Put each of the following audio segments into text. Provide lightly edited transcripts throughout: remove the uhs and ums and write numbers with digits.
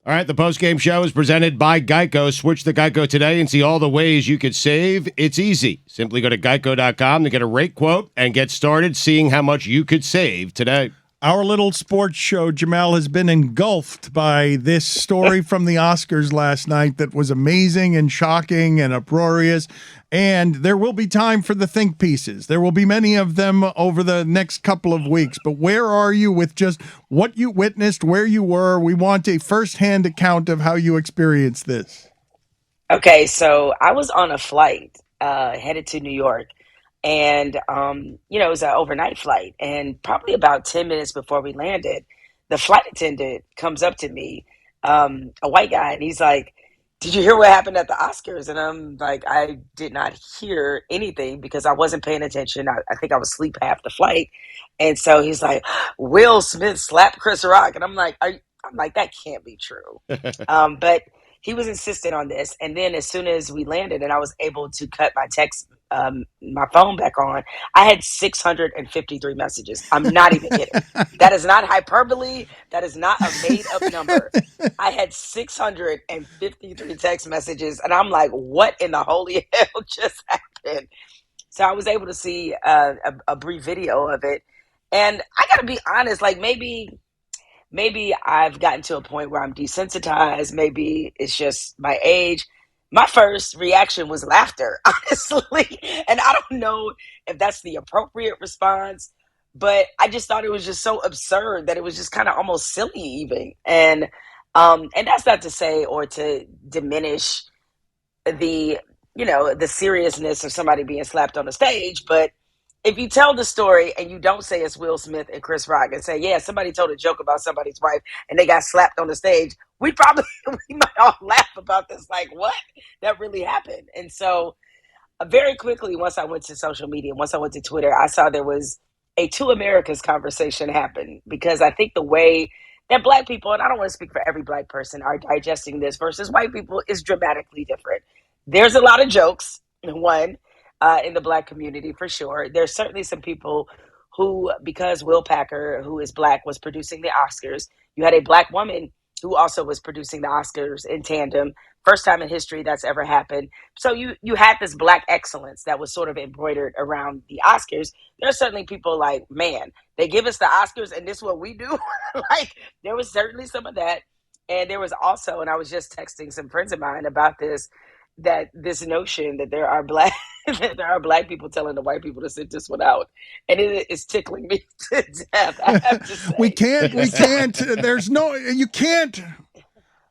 All right, the post-game show is presented by Geico. Switch to Geico today and see all the ways you could save. It's easy. Simply go to geico.com to get a rate quote and get started seeing how much you could save today. Our little sports show, Jemele, has been engulfed by this story from the Oscars last night that was amazing and shocking and uproarious. And there will be time for the think pieces. There will be many of them over the next couple of weeks. But where are you with just what you witnessed, where you were? We want a firsthand account of how you experienced this. Okay, so I was on a flight headed to New York. And, it was an overnight flight. And probably about 10 minutes before we landed, the flight attendant comes up to me, a white guy, and he's like, "Did you hear what happened at the Oscars?" And I'm like, I did not hear anything because I wasn't paying attention. I think I was asleep half the flight. And so he's like, "Will Smith slapped Chris Rock." And I'm like, that can't be true. But he was insistent on this. And then as soon as we landed and I was able to cut my phone back on, I had 653 messages. I'm not even kidding. That is not hyperbole. That is not a made up number. I had 653 text messages, and I'm like, what in the holy hell just happened? So I was able to see a brief video of it. And I got to be honest, like maybe I've gotten to a point where I'm desensitized. Maybe it's just my age. My first reaction was laughter, honestly. And I don't know if that's the appropriate response, but I just thought it was just so absurd that it was just kind of almost silly even. And that's not to say or to diminish the seriousness of somebody being slapped on the stage, but if you tell the story and you don't say it's Will Smith and Chris Rock and say, yeah, somebody told a joke about somebody's wife and they got slapped on the stage, we might all laugh about this. Like, what? That really happened. And so very quickly, once I went to social media, once I went to Twitter, I saw there was a Two Americas conversation happen because I think the way that Black people, and I don't want to speak for every Black person, are digesting this versus white people is dramatically different. There's a lot of jokes, one, in the Black community, for sure. There's certainly some people who, because Will Packer, who is Black, was producing the Oscars, you had a Black woman who also was producing the Oscars in tandem. First time in history that's ever happened. So you had this Black excellence that was sort of embroidered around the Oscars. There are certainly people like, man, they give us the Oscars and this is what we do. Like, there was certainly some of that. And there was also, and I was just texting some friends of mine about this notion that there are Black people telling the white people to sit this one out, and it is tickling me to death. I have to say. We can't. You can't.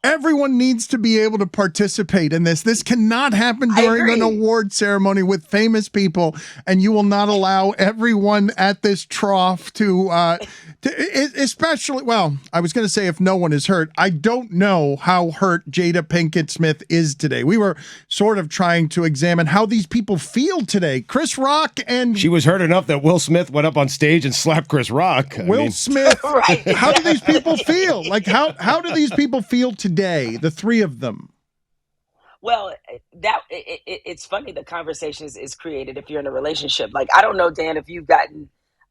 Everyone needs to be able to participate in this. This cannot happen during an award ceremony with famous people, and you will not allow everyone at this trough to especially, well, I was going to say if no one is hurt. I don't know how hurt Jada Pinkett Smith is today. We were sort of trying to examine how these people feel today. Chris Rock and... She was hurt enough that Will Smith went up on stage and slapped Chris Rock. Will Smith, right, how do these people feel? Like, how do these people feel today, the three of them? Well, it's funny the conversation is created if you're in a relationship. Like, I don't know, Dan, if you've gotten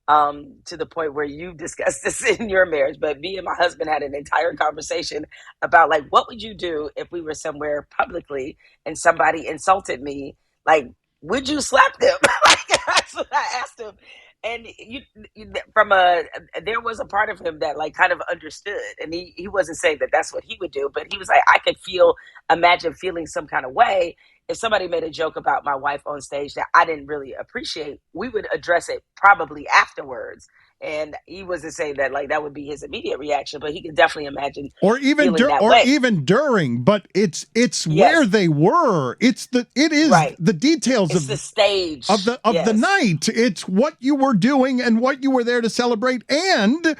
to the point where you've discussed this in your marriage, but me and my husband had an entire conversation about, like, what would you do if we were somewhere publicly and somebody insulted me? Like, would you slap them? Like, that's what I asked him. And there was a part of him that like kind of understood, and he wasn't saying that that's what he would do, but he was like, I could imagine feeling some kind of way if somebody made a joke about my wife on stage that I didn't really appreciate. We would address it probably afterwards. And he wasn't saying that like that would be his immediate reaction, but he could definitely imagine, or even even during. But it's yes. Where they were. It is right. The details of the stage of the night. It's what you were doing and what you were there to celebrate. And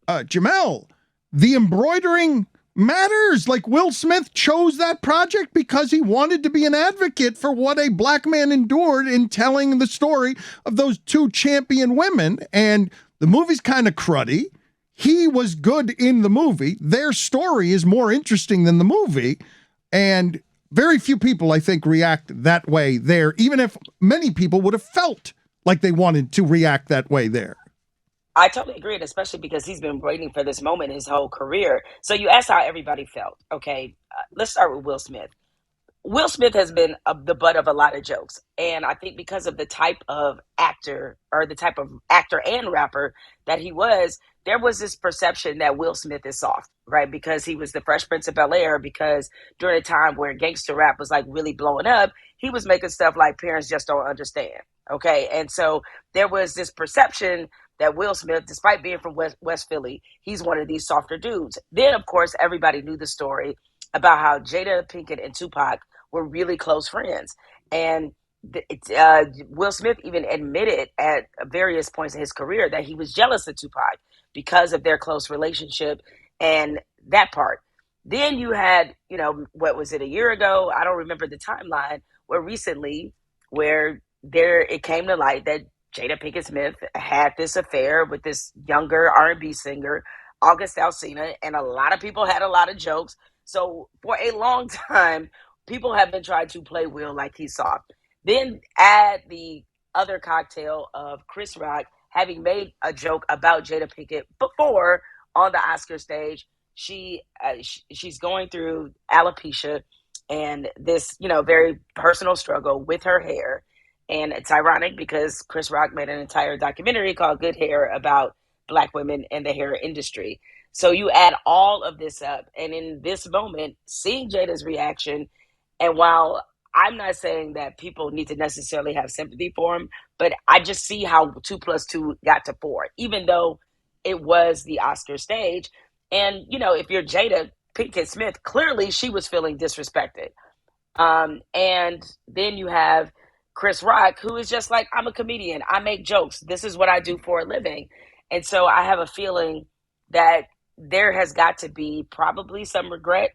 Jemele, the embroidering matters. Like, Will Smith chose that project because he wanted to be an advocate for what a Black man endured in telling the story of those two champion women. And the movie's kind of cruddy. He was good in the movie. Their story is more interesting than the movie. And very few people, I think, react that way there, even if many people would have felt like they wanted to react that way there. I totally agree, and especially because he's been waiting for this moment his whole career. So you asked how everybody felt. Okay, let's start with Will Smith. Will Smith has been the butt of a lot of jokes. And I think because of the type of actor or the type of actor and rapper that he was, there was this perception that Will Smith is soft, right? Because he was the Fresh Prince of Bel-Air, because during a time where gangster rap was like really blowing up, he was making stuff like Parents Just Don't Understand. Okay. And so there was this perception that Will Smith, despite being from West Philly, he's one of these softer dudes. Then, of course, everybody knew the story about how Jada Pinkett and Tupac were really close friends. And Will Smith even admitted at various points in his career that he was jealous of Tupac because of their close relationship and that part. Then you had, what was it, a year ago? I don't remember the timeline, where recently, where there it came to light that Jada Pinkett Smith had this affair with this younger R&B singer, August Alsina, and a lot of people had a lot of jokes. So for a long time, people have been trying to play Will like he's soft. Then add the other cocktail of Chris Rock having made a joke about Jada Pinkett before on the Oscar stage. She's going through alopecia and this, very personal struggle with her hair. And it's ironic because Chris Rock made an entire documentary called Good Hair about Black women in the hair industry. So you add all of this up, and in this moment, seeing Jada's reaction, and while I'm not saying that people need to necessarily have sympathy for him, but I just see how 2+2 got to 4, even though it was the Oscar stage. And, if you're Jada Pinkett Smith, clearly she was feeling disrespected. And then you have Chris Rock, who is just like, I'm a comedian. I make jokes. This is what I do for a living. And so I have a feeling that there has got to be probably some regret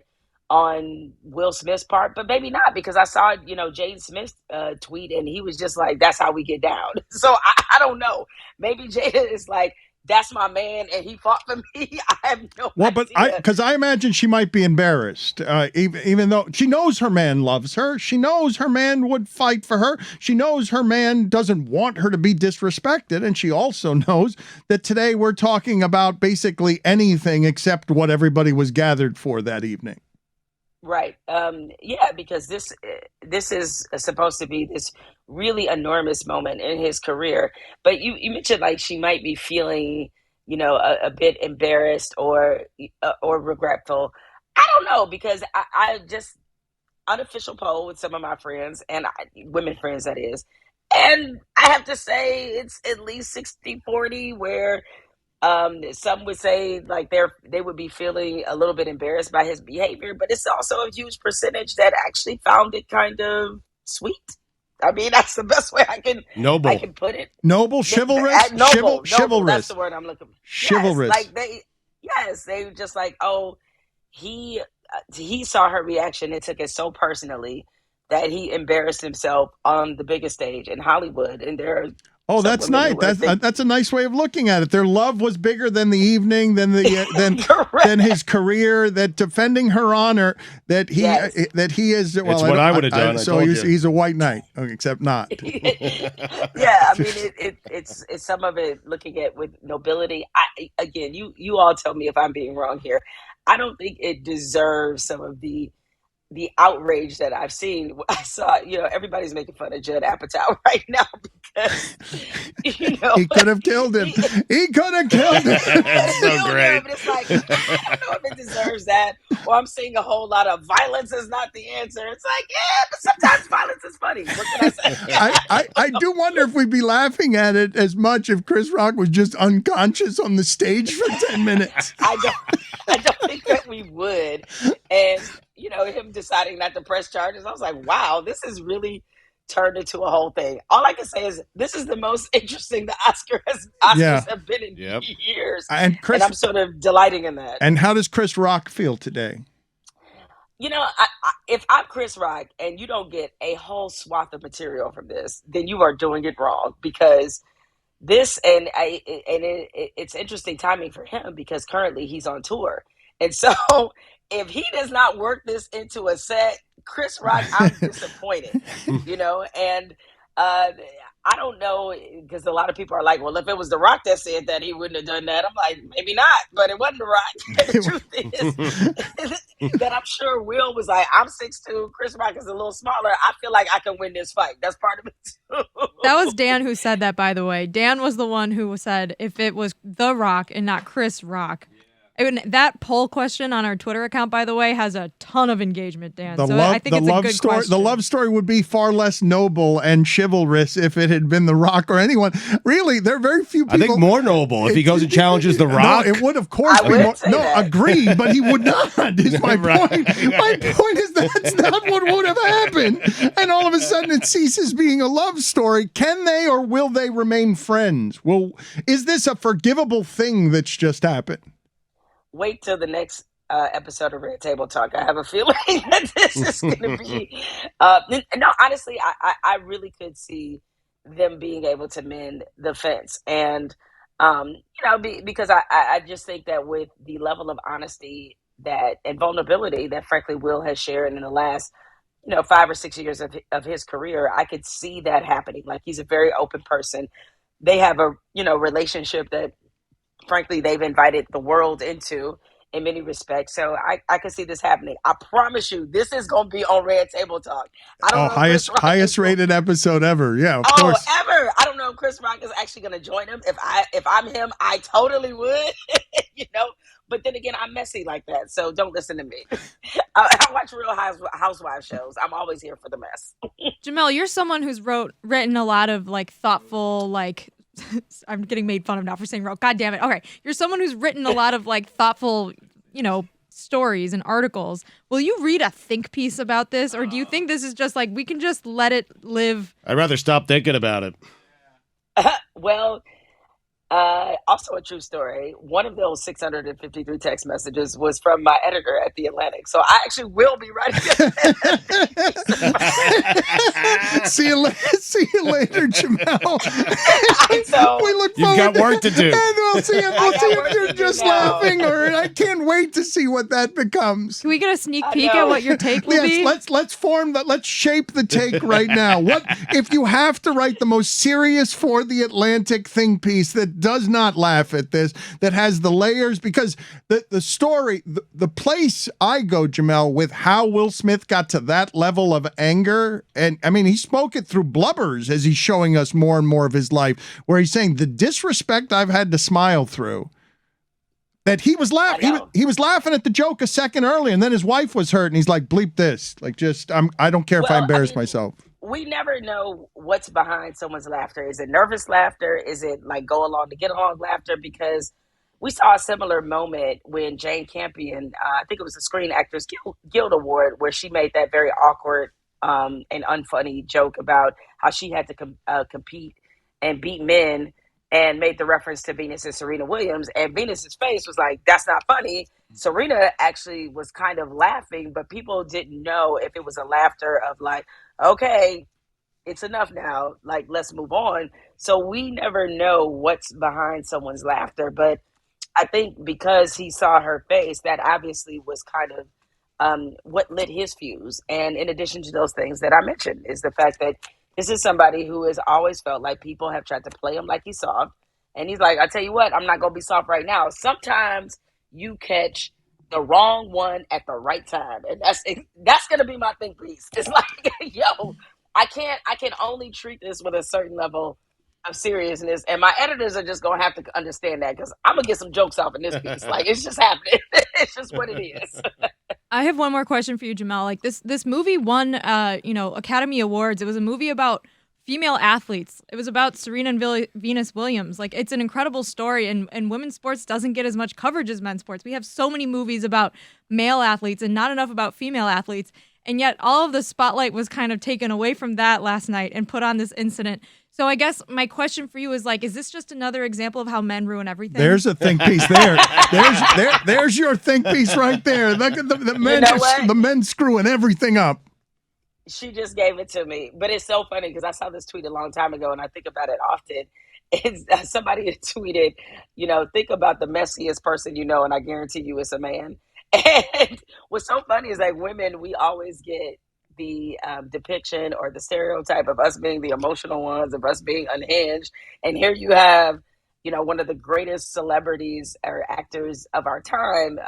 on Will Smith's part, but maybe not, because I saw, Jaden Smith's tweet, and he was just like, that's how we get down. So I don't know. Maybe Jada is like, that's my man, and he fought for me. I have no idea. But because I imagine she might be embarrassed, even though she knows her man loves her. She knows her man would fight for her. She knows her man doesn't want her to be disrespected. And she also knows that today we're talking about basically anything except what everybody was gathered for that evening. Right. Yeah, because this is supposed to be this really enormous moment in his career. But you mentioned like she might be feeling, a bit embarrassed or regretful. I don't know, because I just unofficial poll with some of my friends and women friends, that is. And I have to say it's at least 60-40, where some would say like they would be feeling a little bit embarrassed by his behavior, but it's also a huge percentage that actually found it kind of sweet. I mean, that's the best way I can put it. Noble, chivalrous, noble. Chivalrous. That's the word I'm looking for. Chivalrous. Yes, they just like, oh, he saw her reaction and took it so personally that he embarrassed himself on the biggest stage in Hollywood, and there. Oh, that's nice. That's a nice way of looking at it. Their love was bigger than the evening, than than his career. That defending her honor, that he is. Well, it's what I would have done. So he's a white knight, except not. Yeah, I mean, it's some of it. Looking at with Nobility, again, you all tell me if I'm being wrong here. I don't think it deserves some of the outrage that I've seen. I saw, everybody's making fun of Judd Apatow right now because, he could have killed him. He could have killed him. That's so great. But it's like, I don't know if it deserves that. Or I'm seeing a whole lot of violence is not the answer. It's like, yeah, but sometimes violence is funny. What can I say? I do wonder if we'd be laughing at it as much if Chris Rock was just unconscious on the stage for 10 minutes. I don't think that we would. And him deciding not to press charges, I was like, wow, this is really turned into a whole thing. All I can say is this is the most interesting the Oscars have been in years. And I'm sort of delighting in that. And how does Chris Rock feel today? If I'm Chris Rock and you don't get a whole swath of material from this, then you are doing it wrong, because this it's interesting timing for him, because currently he's on tour. And so if he does not work this into a set, Chris Rock, I'm disappointed, and Uh, I don't know because a lot of people are like, well, if it was The Rock that said that, he wouldn't have done that. I'm like, maybe not, but it wasn't The Rock. The truth is that I'm sure Will was like, I'm 6'2", Chris Rock is a little smaller. I feel like I can win this fight. That's part of it too. That was Dan who said that, by the way. Dan was the one who said if it was The Rock and not Chris Rock. That poll question on our Twitter account, by the way, has a ton of engagement, Dan. I think it's a good question. The love story would be far less noble and chivalrous if it had been The Rock or anyone. Really, there are very few people. I think more noble if he goes and challenges The Rock. No, it would, of course, be more. No, agree, but he would not, is my Right. point. My point is that's not what would have happened. And all of a sudden it ceases being a love story. Can they or will they remain friends? Well, is this a forgivable thing that's just happened? Wait till the next episode of Red Table Talk. I have a feeling that this is going to be. No, honestly, I really could see them being able to mend the fence, and because I just think that with the level of honesty and vulnerability that, frankly, Will has shared in the last 5 or 6 years of his career, I could see that happening. Like, he's a very open person. They have a relationship that, frankly, they've invited the world into in many respects. So I can see this happening. I promise you, this is going to be on Red Table Talk. I don't know highest rated episode ever. Yeah, of course. Ever. I don't know if Chris Rock is actually going to join him. If I'm him, I totally would. But then again, I'm messy like that, so don't listen to me. I watch Real Housewives shows. I'm always here for the mess. Jemele, you're someone who's written a lot of thoughtful I'm getting made fun of now for saying wrote. God damn it. Okay. You're someone who's written a lot of thoughtful, stories and articles. Will you read a think piece about this? Or do you think this is just we can just let it live? I'd rather stop thinking about it. Well, also a true story. One of those 653 text messages was from my editor at The Atlantic. So I actually will be writing See you later, Jemele. So we look You've got work to do. And we'll see if you're just laughing, or I can't wait to see what that becomes. Can we get a sneak peek at what your take will be? Let's shape the take right now. What if you have to write the most serious for The Atlantic think piece that does not laugh at this, that has the layers, because the story, the place I go, Jemele, with how Will Smith got to that level of anger, and I mean, he spoke it through blubbers as he's showing us more and more of his life, where he's saying the disrespect I've had to smile through. That he was laughing. He was laughing at the joke a second earlier, and then his wife was hurt, and he's like, "Bleep this!" I don't care if I embarrass myself. We never know what's behind someone's laughter. Is it nervous laughter? Is it go along to get along laughter? Because we saw a similar moment when Jane Campion, I think it was the Screen Actors Guild Award, where she made that very awkward and unfunny joke about how she had to compete and beat men, and made the reference to Venus and Serena Williams. And Venus's face was like, that's not funny. Serena actually was kind of laughing, but people didn't know if it was a laughter of okay, it's enough now. Let's move on. So we never know what's behind someone's laughter. But I think because he saw her face, that obviously was kind of what lit his fuse. And in addition to those things that I mentioned, is the fact that this is somebody who has always felt like people have tried to play him like he's soft. And he's like, I tell you what, I'm not going to be soft right now. Sometimes you catch the wrong one at the right time. And that's going to be my think piece. It's I can only treat this with a certain level of seriousness. And my editors are just going to have to understand that, because I'm going to get some jokes off in this piece. It's just happening. It's just what it is. I have one more question for you, Jemele. This movie won, Academy Awards. It was a movie about female athletes. It was about Serena and Venus Williams. It's an incredible story, and women's sports doesn't get as much coverage as men's sports. We have so many movies about male athletes and not enough about female athletes, and yet all of the spotlight was kind of taken away from that last night and put on this incident. So I guess my question for you is is this just another example of how men ruin everything? There's a think piece there. There's your think piece right there. The men screwing everything up. She just gave it to me. But it's so funny because I saw this tweet a long time ago, and I think about it often. Somebody had tweeted, think about the messiest person and I guarantee you it's a man. And what's so funny is women, we always get the depiction or the stereotype of us being the emotional ones, of us being unhinged. And here you have, one of the greatest celebrities or actors of our time,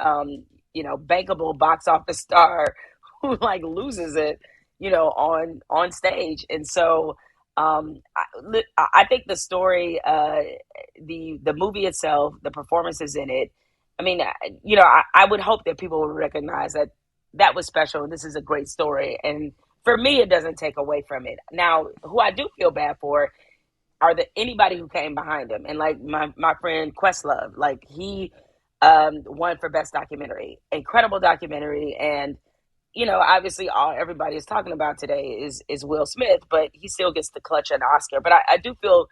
bankable box office star who like loses it, on stage. And so I think the story, the movie itself, the performances in it, I mean, I would hope that people would recognize that was special. And this is a great story. And for me, it doesn't take away from it. Now, who I do feel bad for are anybody who came behind him. And like my friend Questlove, like he won for Best Documentary. Incredible documentary. And, obviously everybody is talking about today is Will Smith, but he still gets to clutch an Oscar. But I do feel,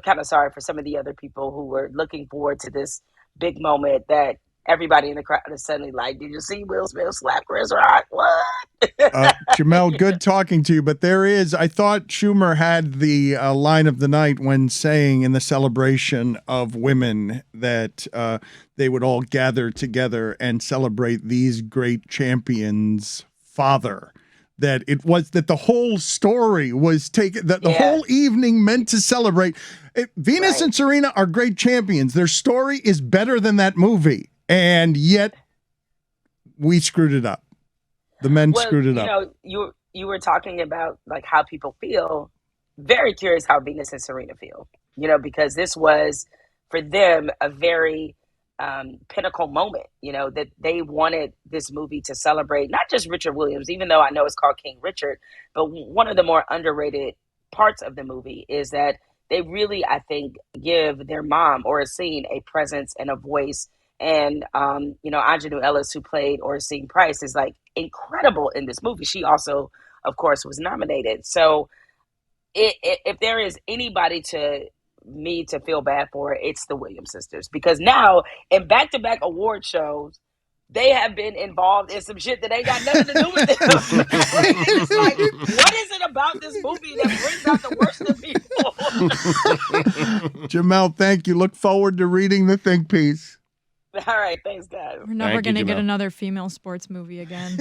kind of sorry for some of the other people who were looking forward to this big moment that everybody in the crowd is suddenly like, did you see Will Smith slap Chris Rock? What? Jemele, good talking to you. But I thought Schumer had the line of the night when saying in the celebration of women that they would all gather together and celebrate these great champions' father. That it was that the whole story was taken, that the whole evening meant to celebrate. Venus and Serena are great champions. Their story is better than that movie. And yet we screwed it up. The men screwed it up. You were talking about like how people feel. Very curious how Venus and Serena feel, because this was for them a very pinnacle moment, that they wanted this movie to celebrate not just Richard Williams, even though I know it's called King Richard, but one of the more underrated parts of the movie is that they really, I think, give their mom Oracene a presence and a voice. And, Aunjanue Ellis, who played Oracene Price, is like incredible in this movie. She also, of course, was nominated. So if there is anybody to feel bad for, it's the Williams sisters, because now in back-to-back award shows, they have been involved in some shit that ain't got nothing to do with them. It's like, what is it about this movie that brings out the worst of people? Jemele, thank you. Look forward to reading the think piece. All right. Thanks, guys. We're never going to get another female sports movie again.